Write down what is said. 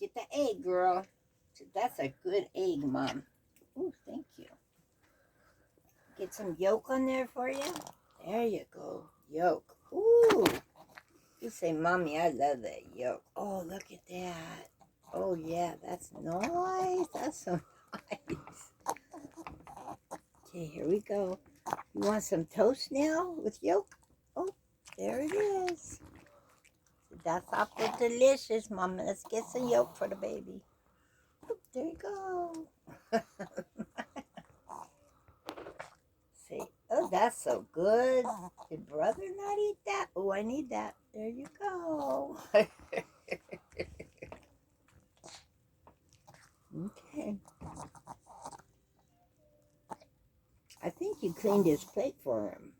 Get the egg, girl. That's a good egg, Mom. Ooh, thank you. Get some yolk on there for you. There you go. Yolk. Ooh. You say, Mommy, I love that yolk. Oh, look at that. Oh, yeah, that's nice. That's so nice. Okay, here we go. You want some toast now with yolk? Oh, there it is. That's awful delicious, Mama. Let's get some yolk for the baby. Oh, there you go. Say, oh, that's so good. Did brother not eat that? Oh, I need that. There you go. Okay. I think you cleaned his plate for him.